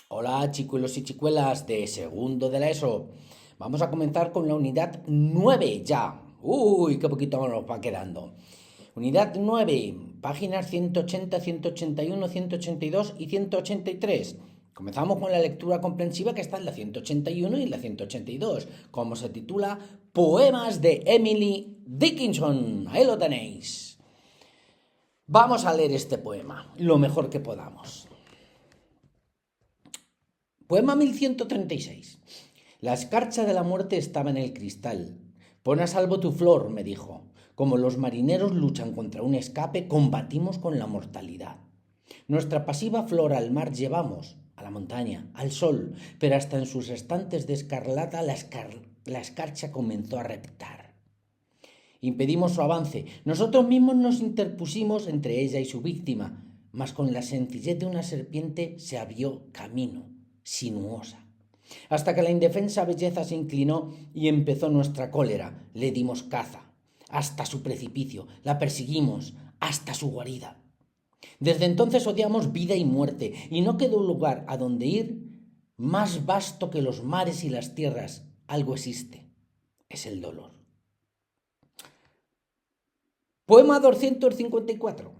Hola chicuelos y chicuelas de segundo de la ESO. Vamos a comenzar con la unidad 9 ya. Uy, qué poquito nos va quedando. Unidad 9, páginas 180, 181, 182 y 183. Comenzamos con la lectura comprensiva que está en la 181 y en la 182, como se titula Poemas de Emily Dickinson. Ahí lo tenéis. Vamos a leer este poema, lo mejor que podamos. Poema 1136. La escarcha de la muerte estaba en el cristal. Pon a salvo tu flor, me dijo. Como los marineros luchan contra un escape, combatimos con la mortalidad. Nuestra pasiva flor al mar llevamos, a la montaña, al sol, pero hasta en sus estantes de escarlata la escarcha comenzó a reptar. Impedimos su avance. Nosotros mismos nos interpusimos entre ella y su víctima, mas con la sencillez de una serpiente se abrió camino, sinuosa. Hasta que la indefensa belleza se inclinó y empezó nuestra cólera. Le dimos caza, hasta su precipicio, la perseguimos, hasta su guarida. Desde entonces odiamos vida y muerte, y no quedó lugar a donde ir más vasto que los mares y las tierras. Algo existe, es el dolor. Poema 254.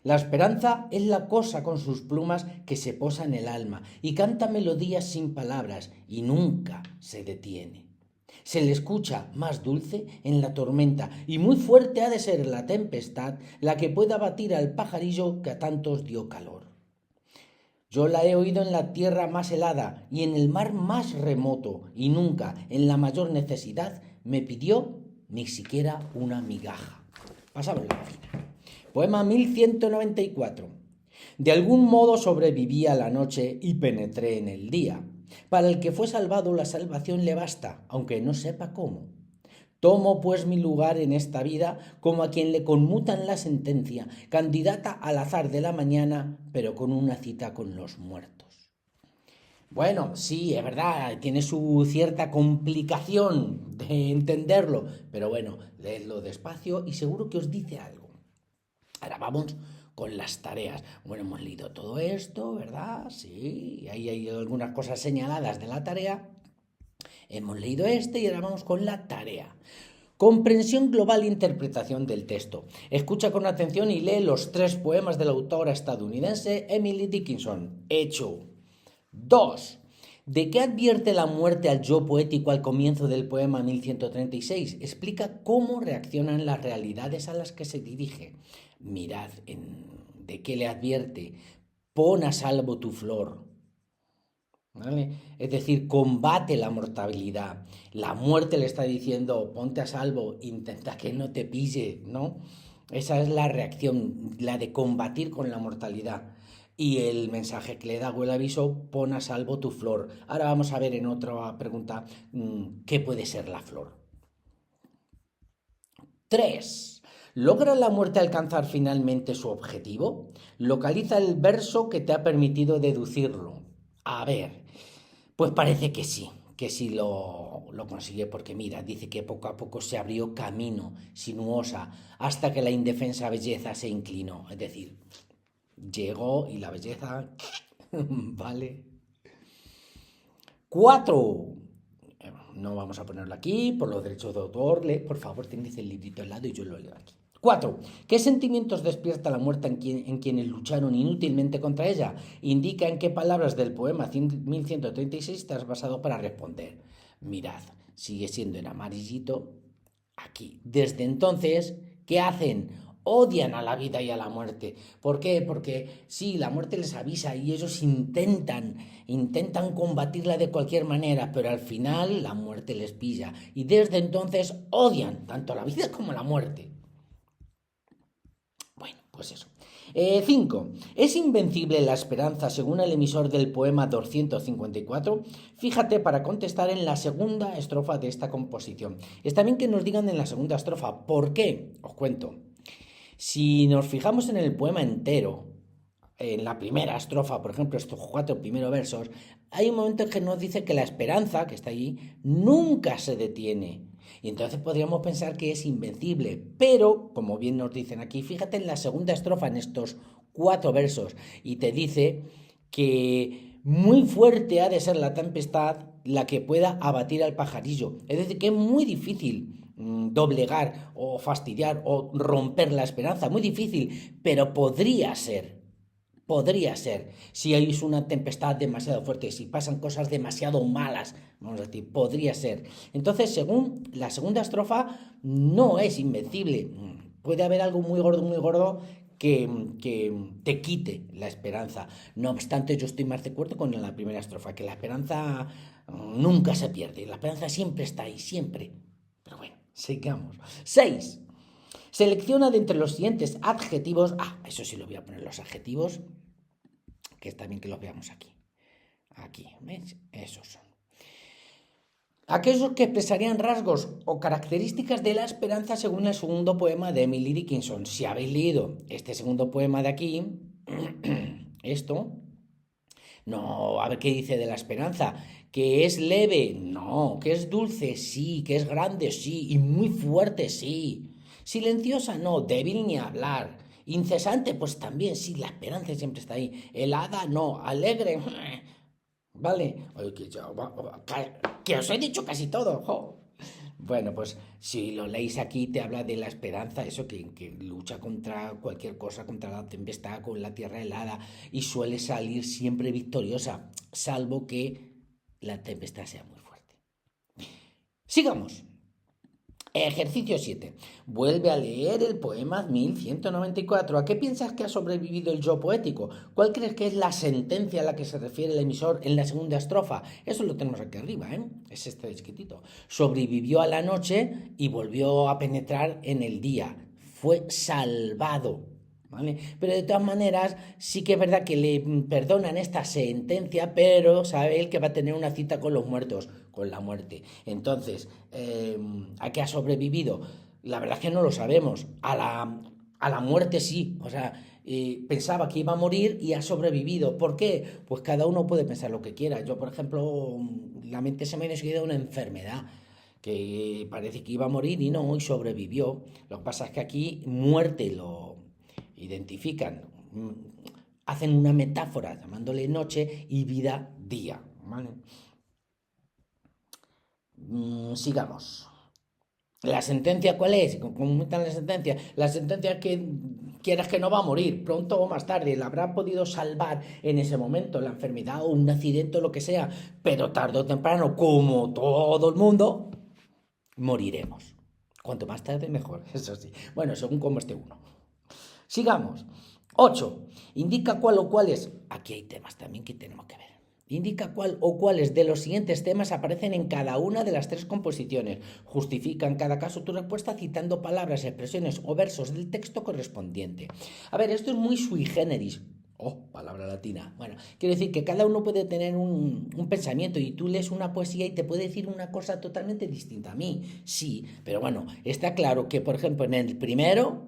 La esperanza es la cosa con sus plumas que se posa en el alma y canta melodías sin palabras y nunca se detiene. Se le escucha más dulce en la tormenta y muy fuerte ha de ser la tempestad la que pueda batir al pajarillo que a tantos dio calor. Yo la he oído en la tierra más helada y en el mar más remoto y nunca en la mayor necesidad me pidió ni siquiera una migaja. Pasamos la página. Poema 1194. De algún modo sobreviví a la noche y penetré en el día. Para el que fue salvado la salvación le basta, aunque no sepa cómo. Tomo pues mi lugar en esta vida como a quien le conmutan la sentencia, candidata al azar de la mañana, pero con una cita con los muertos. Bueno, sí, es verdad, tiene su cierta complicación de entenderlo, pero bueno, leedlo despacio y seguro que os dice algo. Ahora vamos con las tareas. Bueno, hemos leído todo esto, ¿verdad? Sí, ahí hay algunas cosas señaladas de la tarea. Hemos leído y ahora vamos con la tarea. Comprensión global e interpretación del texto. Escucha con atención y lee los 3 poemas de la autora estadounidense Emily Dickinson. Hecho. 2. ¿De qué advierte la muerte al yo poético al comienzo del poema 1136? Explica cómo reaccionan las realidades a las que se dirige. Mirad de qué le advierte. Pon a salvo tu flor. ¿Vale? Es decir, combate la mortalidad. La muerte le está diciendo, ponte a salvo, intenta que no te pille, ¿no? Esa es la reacción, la de combatir con la mortalidad. Y el mensaje que le da o el aviso, pon a salvo tu flor. Ahora vamos a ver en otra pregunta qué puede ser la flor. 3. ¿Logra la muerte alcanzar finalmente su objetivo? Localiza el verso que te ha permitido deducirlo. A ver, pues parece que sí lo consigue porque mira, dice que poco a poco se abrió camino, sinuosa, hasta que la indefensa belleza se inclinó. Es decir, llegó y la belleza, vale. 4. No vamos a ponerlo aquí por los derechos de autor. Por favor, tenéis el librito al lado y yo lo leo aquí. 4. ¿Qué sentimientos despierta la muerte en quienes lucharon inútilmente contra ella? Indica en qué palabras del poema 1136 estás basado para responder. Mirad, sigue siendo en amarillito aquí. Desde entonces, ¿qué hacen? Odian a la vida y a la muerte. ¿Por qué? Porque sí, la muerte les avisa y ellos intentan combatirla de cualquier manera, pero al final la muerte les pilla. Y desde entonces odian tanto la vida como la muerte. Bueno, pues eso. 5. ¿Es invencible la esperanza según el emisor del poema 254? Fíjate para contestar en la segunda estrofa de esta composición. Está bien que nos digan en la segunda estrofa. ¿Por qué? Os cuento. Si nos fijamos en el poema entero, en la primera estrofa, por ejemplo, estos 4 primeros versos, hay un momento en que nos dice que la esperanza, que está allí, nunca se detiene. Y entonces podríamos pensar que es invencible, pero, como bien nos dicen aquí, fíjate en la segunda estrofa, en estos 4 versos, y te dice que muy fuerte ha de ser la tempestad la que pueda abatir al pajarillo. Es decir, que es muy difícil doblegar o fastidiar o romper la esperanza, muy difícil, pero podría ser, si hay una tempestad demasiado fuerte, si pasan cosas demasiado malas, vamos a decir, podría ser. Entonces, según la segunda estrofa, no es invencible. Puede haber algo muy gordo que te quite la esperanza. No obstante, yo estoy más de acuerdo con la primera estrofa, que la esperanza nunca se pierde, la esperanza siempre está ahí, siempre. Pero bueno, sigamos. 6. Selecciona de entre los siguientes adjetivos. Eso sí lo voy a poner los adjetivos, que está bien que los veamos aquí. Aquí, ¿ves? Esos son. Aquellos que expresarían rasgos o características de la esperanza según el segundo poema de Emily Dickinson. Si habéis leído este segundo poema de aquí, esto, no, a ver qué dice de la esperanza. ¿Que es leve? No. ¿Que es dulce? Sí. ¿Que es grande? Sí. Y muy fuerte? Sí. Silenciosa, no, débil ni hablar. Incesante, pues también, sí, la esperanza siempre está ahí. Helada, no, alegre, ¿vale? Oye, que os he dicho casi todo, jo. Bueno, pues si lo leéis aquí te habla de la esperanza, eso que lucha contra cualquier cosa, contra la tempestad, con la tierra helada y suele salir siempre victoriosa, salvo que la tempestad sea muy fuerte. Sigamos. Ejercicio 7. Vuelve a leer el poema 1194. ¿A qué piensas que ha sobrevivido el yo poético? ¿Cuál crees que es la sentencia a la que se refiere el emisor en la segunda estrofa? Eso lo tenemos aquí arriba, ¿eh? Es este escritito. Sobrevivió a la noche y volvió a penetrar en el día. Fue salvado. ¿Vale? Pero de todas maneras, sí que es verdad que le perdonan esta sentencia, pero sabe él que va a tener una cita con los muertos, con la muerte. Entonces, ¿a qué ha sobrevivido? La verdad es que no lo sabemos. A la muerte sí, o sea, pensaba que iba a morir y ha sobrevivido. ¿Por qué? Pues cada uno puede pensar lo que quiera. Yo, por ejemplo, la mente se me ha enseguida una enfermedad que parece que iba a morir y no, y sobrevivió. Lo que pasa es que aquí muerte lo identifican, hacen una metáfora llamándole noche y vida día, ¿vale? Sigamos. ¿La sentencia cuál es? ¿Cómo está la sentencia? La sentencia es que quieras que no va a morir, pronto o más tarde, la habrá podido salvar en ese momento, la enfermedad o un accidente o lo que sea, pero tarde o temprano, como todo el mundo, moriremos. Cuanto más tarde, mejor, eso sí. Bueno, según cómo esté uno. Sigamos. 8. Indica cuál o cuáles. Aquí hay temas también que tenemos que ver. Indica cuál o cuáles de los siguientes temas aparecen en cada una de las 3 composiciones. Justifica en cada caso tu respuesta citando palabras, expresiones o versos del texto correspondiente. A ver, esto es muy sui generis. Palabra latina. Bueno, quiero decir que cada uno puede tener un pensamiento y tú lees una poesía y te puede decir una cosa totalmente distinta a mí. Sí, pero bueno, está claro que, por ejemplo, en el primero,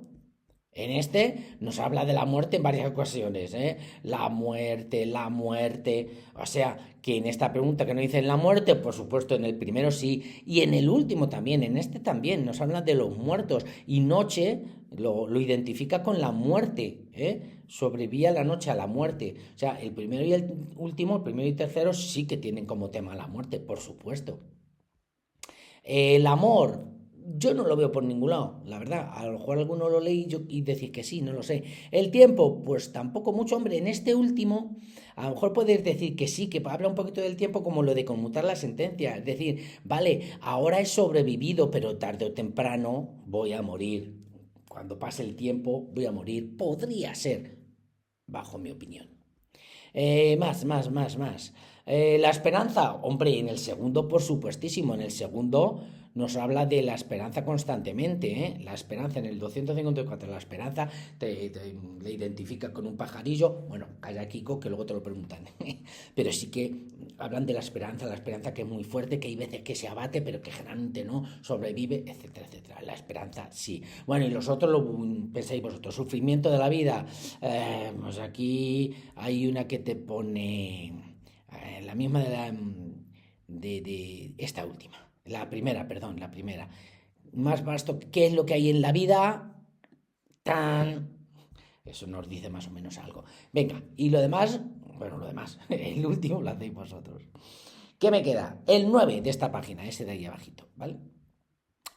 en este nos habla de la muerte en varias ocasiones, ¿eh? La muerte. O sea, que en esta pregunta que nos dicen la muerte, por supuesto, en el primero sí. Y en el último también, en este también, nos habla de los muertos. Y noche lo identifica con la muerte, ¿eh? Sobrevivía la noche a la muerte. O sea, el primero y el último, el primero y tercero, sí que tienen como tema la muerte, por supuesto. El amor, yo no lo veo por ningún lado, la verdad. A lo mejor alguno lo lee y decís que sí, no lo sé. El tiempo, pues tampoco mucho, hombre. En este último, a lo mejor podéis decir que sí, que habla un poquito del tiempo como lo de conmutar la sentencia. Es decir, vale, ahora he sobrevivido, pero tarde o temprano voy a morir. Cuando pase el tiempo, voy a morir. Podría ser, bajo mi opinión. Más. La esperanza, hombre, en el segundo, por supuestísimo, en el segundo nos habla de la esperanza constantemente, ¿eh? La esperanza en el 254, la esperanza le identifica con un pajarillo, bueno, calla Kiko, que luego te lo preguntan, pero sí que hablan de la esperanza que es muy fuerte, que hay veces que se abate, pero que generalmente no, sobrevive, etcétera, etcétera. La esperanza, sí. Bueno, y los otros lo pensáis vosotros, sufrimiento de la vida, pues aquí hay una que te pone la misma de esta última. La primera. Más vasto, ¿qué es lo que hay en la vida? Tan. Eso nos dice más o menos algo. Venga, y lo demás, Bueno, lo demás, el último lo hacéis vosotros. ¿Qué me queda? El 9 de esta página, ese de ahí abajito, ¿vale?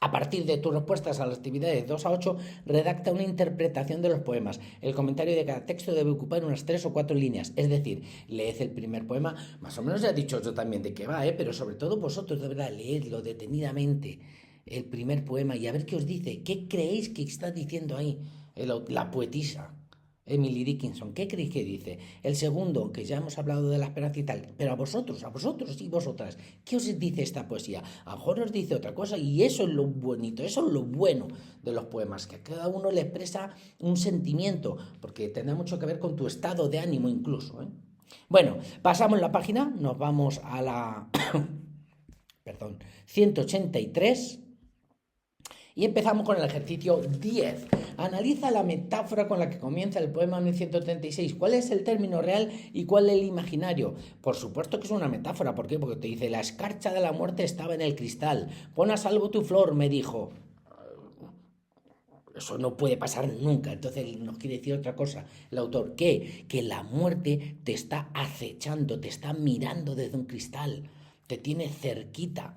A partir de tus respuestas a las actividades 2 a 8, redacta una interpretación de los poemas. El comentario de cada texto debe ocupar unas 3 o 4 líneas. Es decir, leed el primer poema, más o menos ya he dicho yo también de qué va, pero sobre todo vosotros, de verdad, leedlo detenidamente, el primer poema, y a ver qué os dice. ¿Qué creéis que está diciendo ahí la poetisa Emily Dickinson? ¿Qué creéis que dice? El segundo, que ya hemos hablado de la esperanza y tal, pero a vosotros y vosotras, ¿qué os dice esta poesía? A lo mejor os dice otra cosa, y eso es lo bonito, eso es lo bueno de los poemas, que a cada uno le expresa un sentimiento, porque tendrá mucho que ver con tu estado de ánimo incluso, ¿eh? Bueno, pasamos la página, nos vamos a la perdón, 183. Y empezamos con el ejercicio 10. Analiza la metáfora con la que comienza el poema 1136. ¿Cuál es el término real y cuál el imaginario? Por supuesto que es una metáfora. ¿Por qué? Porque te dice, la escarcha de la muerte estaba en el cristal. Pon a salvo tu flor, me dijo. Eso no puede pasar nunca. Entonces nos quiere decir otra cosa el autor. ¿Qué? Que la muerte te está acechando, te está mirando desde un cristal. Te tiene cerquita.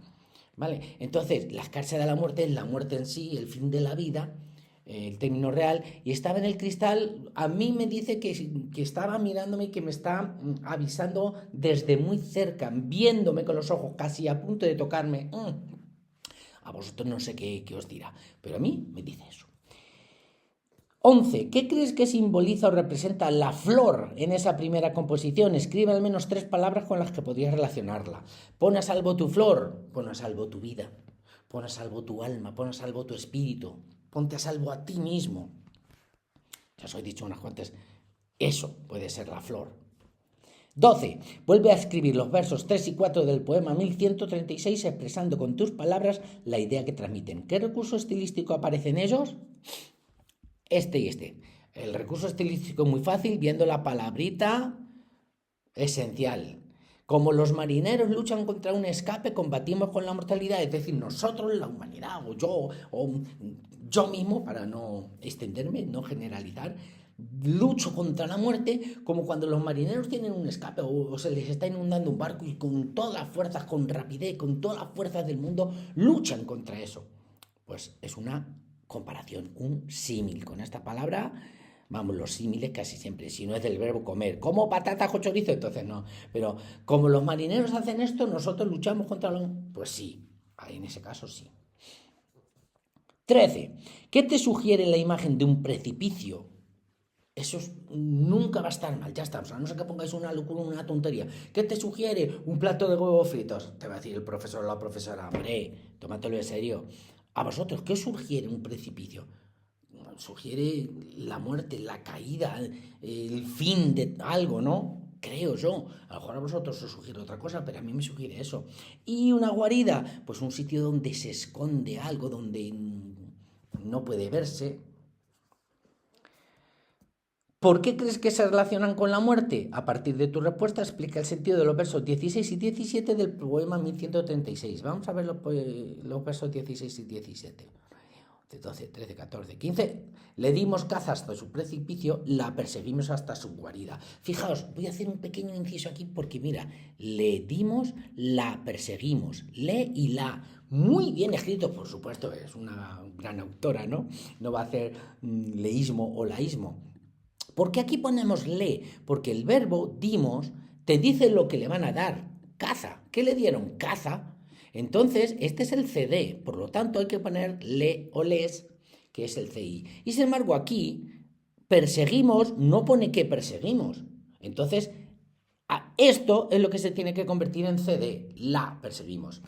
¿Vale? Entonces, la escarcha de la muerte es la muerte en sí, el fin de la vida, el término real, y estaba en el cristal. A mí me dice que estaba mirándome y que me está avisando desde muy cerca, viéndome con los ojos, casi a punto de tocarme. A vosotros no sé qué os dirá, pero a mí me dice eso. 11. ¿Qué crees que simboliza o representa la flor en esa primera composición? Escribe al menos 3 palabras con las que podrías relacionarla. Pon a salvo tu flor, pon a salvo tu vida, pon a salvo tu alma, pon a salvo tu espíritu, ponte a salvo a ti mismo. Ya os he dicho unas cuantas. Eso puede ser la flor. 12. Vuelve a escribir los versos 3 y 4 del poema 1136 expresando con tus palabras la idea que transmiten. ¿Qué recurso estilístico aparece en ellos? Este y este. El recurso estilístico es muy fácil, viendo la palabrita esencial. Como los marineros luchan contra un escape, combatimos con la mortalidad. Es decir, nosotros, la humanidad, o yo mismo, para no extenderme, no generalizar, lucho contra la muerte, como cuando los marineros tienen un escape o se les está inundando un barco y con todas las fuerzas, con rapidez, con todas las fuerzas del mundo, luchan contra eso. Pues es una comparación, un símil. Con esta palabra, vamos, los símiles casi siempre, si no es del verbo comer, como patatas con chorizo, entonces no. Pero como los marineros hacen esto, nosotros luchamos contra los... Pues sí, en ese caso sí. 13. ¿Qué te sugiere la imagen de un precipicio? Eso nunca va a estar mal, ya está. O sea, no sé que pongáis una locura, una tontería. ¿Qué te sugiere? Un plato de huevos fritos. Te va a decir el profesor o la profesora, hombre, tómatelo en serio. ¿A vosotros qué os sugiere un precipicio? Sugiere la muerte, la caída, el fin de algo, ¿no? Creo yo. A lo mejor a vosotros os sugiere otra cosa, pero a mí me sugiere eso. ¿Y una guarida? Pues un sitio donde se esconde algo, donde no puede verse. ¿Por qué crees que se relacionan con la muerte? A partir de tu respuesta explica el sentido de los versos 16 y 17 del poema 1136. Vamos a ver los versos 16 y 17. 12, 13, 14, 15. Le dimos caza hasta su precipicio, la perseguimos hasta su guarida. Fijaos, voy a hacer un pequeño inciso aquí porque mira, le dimos, la perseguimos, le y la. Muy bien escrito, por supuesto, es una gran autora, ¿no? No va a hacer leísmo o laísmo. ¿Por qué aquí ponemos le? Porque el verbo dimos te dice lo que le van a dar. Caza. ¿Qué le dieron? Caza. Entonces, este es el CD. Por lo tanto, hay que poner le o les, que es el CI. Y sin embargo, aquí, perseguimos, no pone que perseguimos. Entonces, esto es lo que se tiene que convertir en CD. La perseguimos.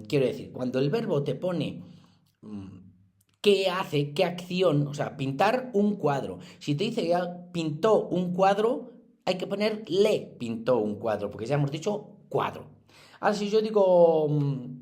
Quiero decir, cuando el verbo te pone... ¿qué hace? ¿Qué acción? O sea, pintar un cuadro. Si te dice que pintó un cuadro, hay que poner le pintó un cuadro, porque ya hemos dicho cuadro. Ahora, si yo digo,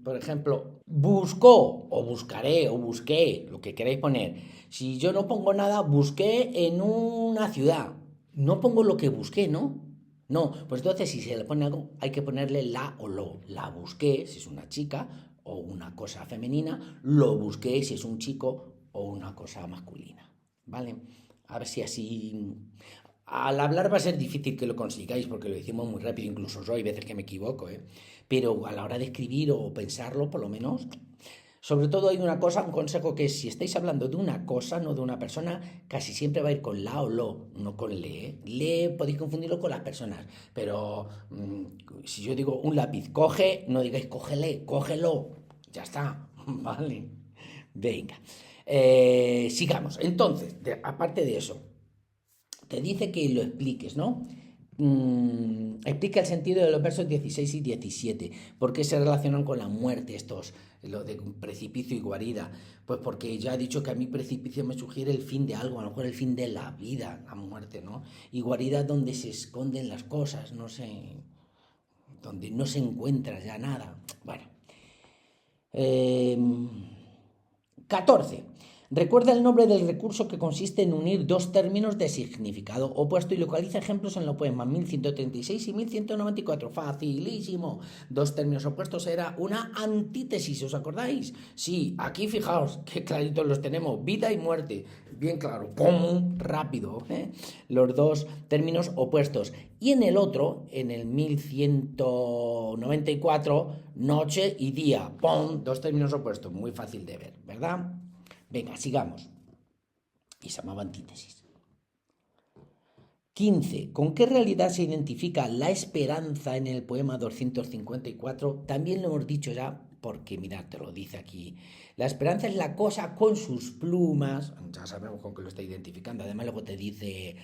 por ejemplo, buscó, o buscaré, o busqué, lo que queráis poner. Si yo no pongo nada, busqué en una ciudad. No pongo lo que busqué, ¿no? No, pues entonces si se le pone algo, hay que ponerle la o lo. La busqué, si es una chica, o una cosa femenina, lo busqué si es un chico o una cosa masculina, ¿vale? A ver si así... Al hablar va a ser difícil que lo consigáis porque lo decimos muy rápido, incluso yo hay veces que me equivoco, ¿eh? Pero a la hora de escribir o pensarlo, por lo menos, sobre todo hay una cosa, un consejo que es, si estáis hablando de una cosa, no de una persona, casi siempre va a ir con la o lo, no con le. ¿Eh? Le podéis confundirlo con las personas, pero si yo digo un lápiz, coge, no digáis cógele, cógelo, ya está, ¿vale? Venga, sigamos. Entonces, aparte de eso, te dice que lo expliques, ¿no? Explica el sentido de los versos 16 y 17. ¿Por qué se relacionan con la muerte estos, lo de precipicio y guarida? Pues porque ya he dicho que a mí precipicio me sugiere el fin de algo, a lo mejor el fin de la vida, la muerte, ¿no? Y guarida donde se esconden las cosas, no sé, donde no se encuentra ya nada. Bueno. Eh, 14. Recuerda el nombre del recurso que consiste en unir dos términos de significado opuesto y localiza ejemplos en los poemas 1136 y 1194. Facilísimo. Dos términos opuestos era una antítesis, ¿os acordáis? Sí, aquí fijaos qué claritos los tenemos. Vida y muerte. Bien claro. ¡Pum! Rápido. Los dos términos opuestos. Y en el otro, en el 1194, noche y día. ¡Pum! Dos términos opuestos. Muy fácil de ver, ¿verdad? Venga, sigamos. Y se llamaba antítesis. 15. ¿Con qué realidad se identifica la esperanza en el poema 254? También lo hemos dicho ya, porque mirad, te lo dice aquí. La esperanza es la cosa con sus plumas. Ya sabemos con qué lo está identificando. Además, luego te dice.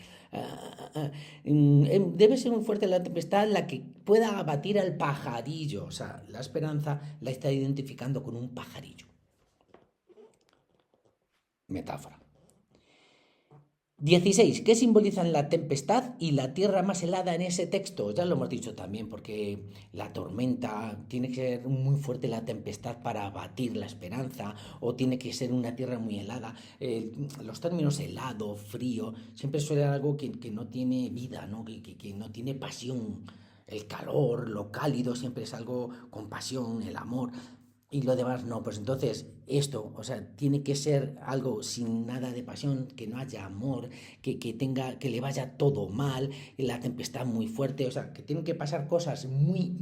Debe ser muy fuerte la tempestad la que pueda abatir al pajarillo. O sea, la esperanza la está identificando con un pajarillo. Metáfora. 16. ¿Qué simbolizan la tempestad y la tierra más helada en ese texto? Ya lo hemos dicho también, porque la tormenta tiene que ser muy fuerte la tempestad para abatir la esperanza, o tiene que ser una tierra muy helada. Los términos helado, frío, siempre suele ser algo que no tiene vida, ¿no? Que no tiene pasión. El calor, lo cálido, siempre es algo con pasión, el amor. Y lo demás no, pues entonces esto, o sea, tiene que ser algo sin nada de pasión, que no haya amor, que le vaya todo mal, la tempestad muy fuerte, o sea, que tienen que pasar cosas muy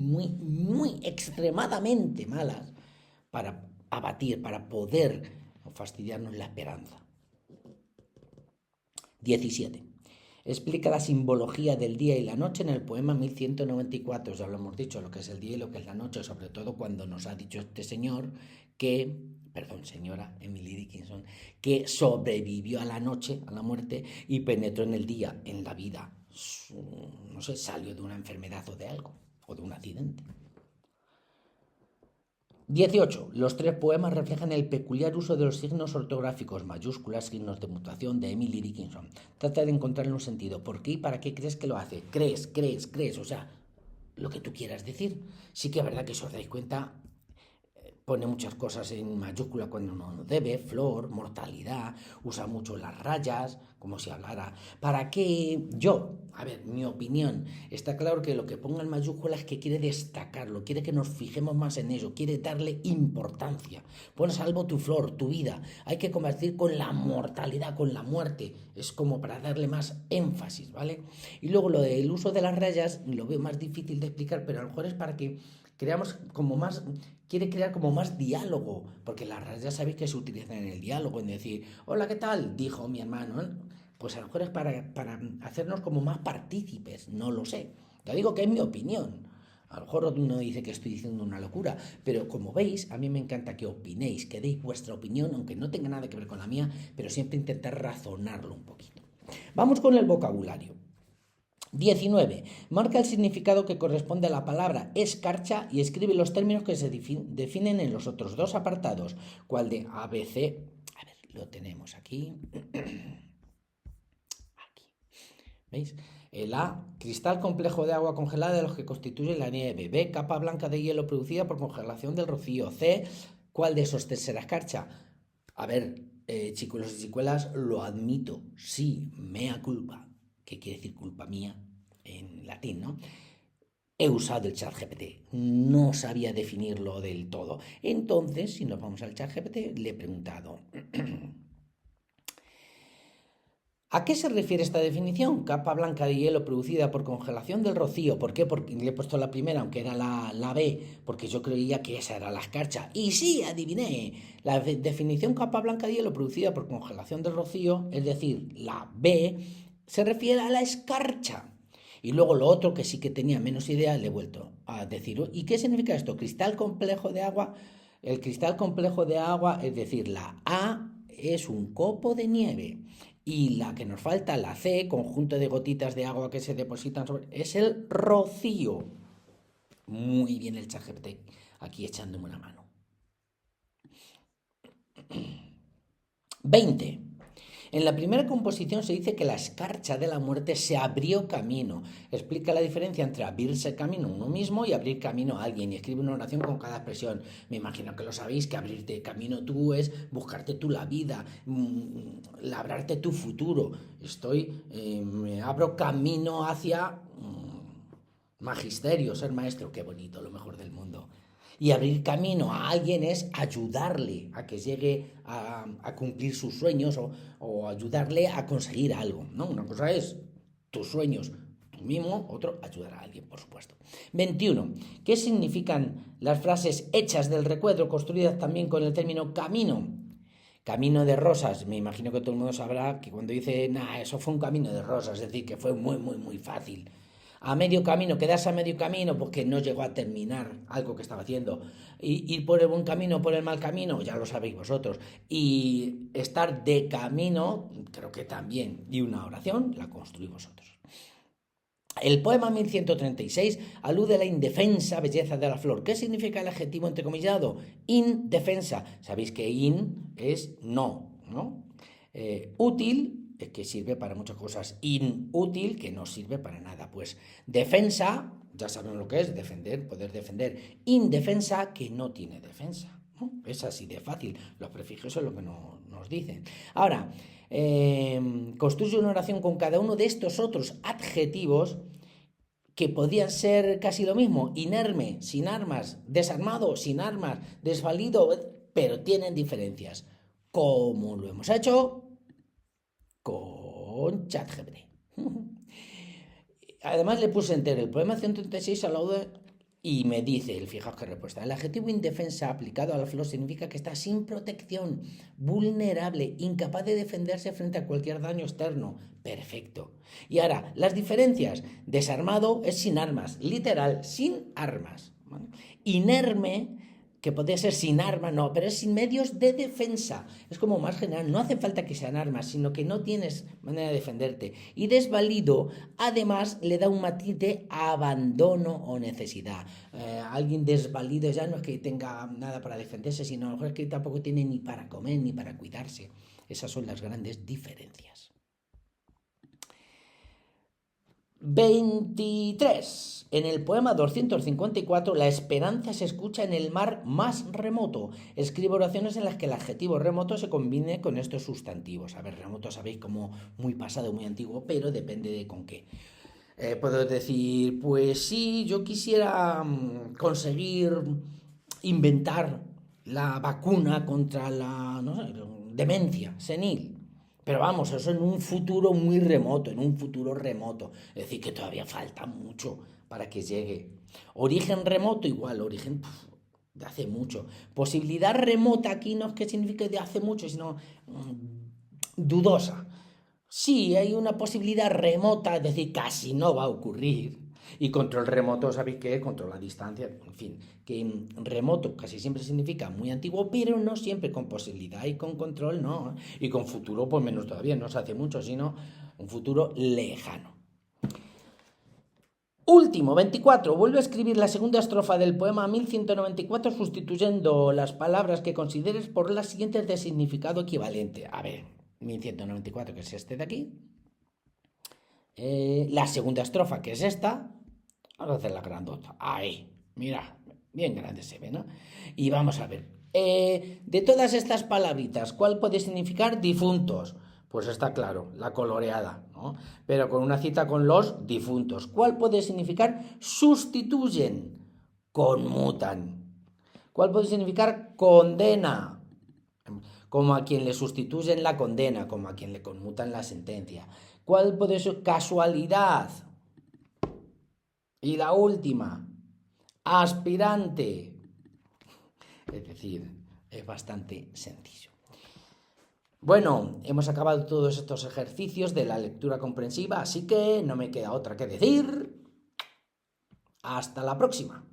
extremadamente malas para abatir, para poder fastidiarnos la esperanza. 17. Explica la simbología del día y la noche en el poema 1194. Ya lo hemos dicho, lo que es el día y lo que es la noche, sobre todo cuando nos ha dicho este señor señora Emily Dickinson, que sobrevivió a la noche, a la muerte, y penetró en el día, en la vida. No sé, salió de una enfermedad o de algo, o de un accidente. 18. Los tres poemas reflejan el peculiar uso de los signos ortográficos, mayúsculas, signos de mutación de Emily Dickinson. Trata de encontrarle un sentido. ¿Por qué y para qué crees que lo hace? Crees. O sea, lo que tú quieras decir. Sí que es verdad que si os dais cuenta, pone muchas cosas en mayúscula cuando no debe, flor, mortalidad, usa mucho las rayas, como si hablara. ¿Para qué yo? A ver, mi opinión, está claro que lo que ponga en mayúscula es que quiere destacarlo, quiere que nos fijemos más en ello, quiere darle importancia. Pon salvo tu flor, tu vida, hay que combatir con la mortalidad, con la muerte, es como para darle más énfasis, ¿vale? Y luego lo del uso de las rayas, lo veo más difícil de explicar, pero a lo mejor es para que creamos como más, quiere crear como más diálogo, porque las rayas ya sabéis que se utilizan en el diálogo, en decir, hola, ¿qué tal? Dijo mi hermano, ¿eh? Pues a lo mejor es para hacernos como más partícipes, no lo sé. Te digo que es mi opinión. A lo mejor uno dice que estoy diciendo una locura, pero como veis, a mí me encanta que opinéis, que deis vuestra opinión, aunque no tenga nada que ver con la mía, pero siempre intentar razonarlo un poquito. Vamos con el vocabulario. 19. Marca el significado que corresponde a la palabra escarcha y escribe los términos que se definen en los otros dos apartados. ¿Cuál de ABC? A ver, lo tenemos aquí. Aquí. ¿Veis? El A, cristal complejo de agua congelada de los que constituye la nieve. B, capa blanca de hielo producida por congelación del rocío. C, ¿cuál de esos tres será escarcha? A ver, chicos y chicuelas, lo admito. Sí, mea culpa. ¿Qué quiere decir culpa mía en latín, no? He usado el ChatGPT, no sabía definirlo del todo. Entonces, si nos vamos al ChatGPT, le he preguntado, ¿A qué se refiere esta definición? Capa blanca de hielo producida por congelación del rocío. ¿Por qué? Porque le he puesto la primera, aunque era la B, porque yo creía que esa era la escarcha. Y sí, adiviné. La definición capa blanca de hielo producida por congelación del rocío, es decir, la B, se refiere a la escarcha. Y luego lo otro, que sí que tenía menos idea, le he vuelto a decir. ¿Y qué significa esto? Cristal complejo de agua. El cristal complejo de agua, es decir, la A es un copo de nieve. Y la que nos falta, la C, conjunto de gotitas de agua que se depositan sobre, es el rocío. Muy bien el ChatGPT, aquí echándome una mano. 20. En la primera composición se dice que la escarcha de la muerte se abrió camino. Explica la diferencia entre abrirse camino a uno mismo y abrir camino a alguien. Y escribe una oración con cada expresión. Me imagino que lo sabéis, que abrirte camino tú es buscarte tú la vida, labrarte tu futuro. Me abro camino hacia magisterio, ser maestro. Qué bonito, lo mejor del mundo. Y abrir camino a alguien es ayudarle a que llegue a cumplir sus sueños o ayudarle a conseguir algo, ¿no? Una cosa es tus sueños tú mismo, otro ayudar a alguien, por supuesto. 21. ¿Qué significan las frases hechas del recuerdo, construidas también con el término camino? Camino de rosas. Me imagino que todo el mundo sabrá que cuando dice, eso fue un camino de rosas, es decir, que fue muy, muy, muy fácil. A medio camino, quedarse a medio camino porque no llegó a terminar algo que estaba haciendo. Y ir por el buen camino o por el mal camino, ya lo sabéis vosotros. Y estar de camino, creo que también. Y una oración la construís vosotros. El poema 1136 alude a la indefensa belleza de la flor. ¿Qué significa el adjetivo entrecomillado? Indefensa. Sabéis que in es no, ¿no? Útil, que sirve para muchas cosas. Inútil, que no sirve para nada. Pues defensa, ya sabemos lo que es, defender, poder defender. Indefensa, que no tiene defensa, ¿no? Es así de fácil. Los prefijios son lo que nos dicen. Ahora, construye una oración con cada uno de estos otros adjetivos que podían ser casi lo mismo. Inerme, sin armas. Desarmado, sin armas. Desvalido, pero tienen diferencias. ¿Cómo lo hemos hecho? Con ChatGPT. Además le puse entero el poema 136 al lado y me dice, fijaos qué respuesta, el adjetivo indefensa aplicado a la flor significa que está sin protección, vulnerable, incapaz de defenderse frente a cualquier daño externo. Perfecto. Y ahora, las diferencias. Desarmado es sin armas, literal, sin armas. ¿Vale? Inerme, que podría ser sin armas, no, pero es sin medios de defensa. Es como más general, no hace falta que sean armas, sino que no tienes manera de defenderte. Y desvalido, además, le da un matiz de abandono o necesidad. Alguien desvalido ya no es que tenga nada para defenderse, sino a lo mejor es que tampoco tiene ni para comer ni para cuidarse. Esas son las grandes diferencias. 23. En el poema 254, la esperanza se escucha en el mar más remoto. Escribe oraciones en las que el adjetivo remoto se combine con estos sustantivos. A ver, remoto sabéis como muy pasado, muy antiguo, pero depende de con qué. Puedo decir, pues sí, yo quisiera conseguir inventar la vacuna contra la demencia senil. Pero vamos, eso en un futuro muy remoto, en un futuro remoto. Es decir, que todavía falta mucho para que llegue. Origen remoto, igual, origen de hace mucho. Posibilidad remota aquí no es que signifique de hace mucho, sino dudosa. Sí, hay una posibilidad remota, es decir, casi no va a ocurrir. Y control remoto, ¿sabéis qué es? Control a distancia, en fin, que remoto casi siempre significa muy antiguo, pero no siempre con posibilidad y con control, no. Y con futuro, pues menos todavía, no se hace mucho, sino un futuro lejano. Último, 24. Vuelve a escribir la segunda estrofa del poema 1194 sustituyendo las palabras que consideres por las siguientes de significado equivalente. A ver, 1194, que es este de aquí. La segunda estrofa, que es esta. Vamos a hacer la grandota. Ahí, mira, bien grande se ve, ¿no? Y vamos a ver. De todas estas palabritas, ¿cuál puede significar difuntos? Pues está claro, la coloreada, ¿no? Pero con una cita con los difuntos. ¿Cuál puede significar sustituyen? Conmutan. ¿Cuál puede significar condena? como a quien le sustituyen la condena, como a quien le conmutan la sentencia. ¿Cuál puede ser? Casualidad. Y la última, aspirante. Es decir, es bastante sencillo. Bueno, hemos acabado todos estos ejercicios de la lectura comprensiva, así que no me queda otra que decir. Hasta la próxima.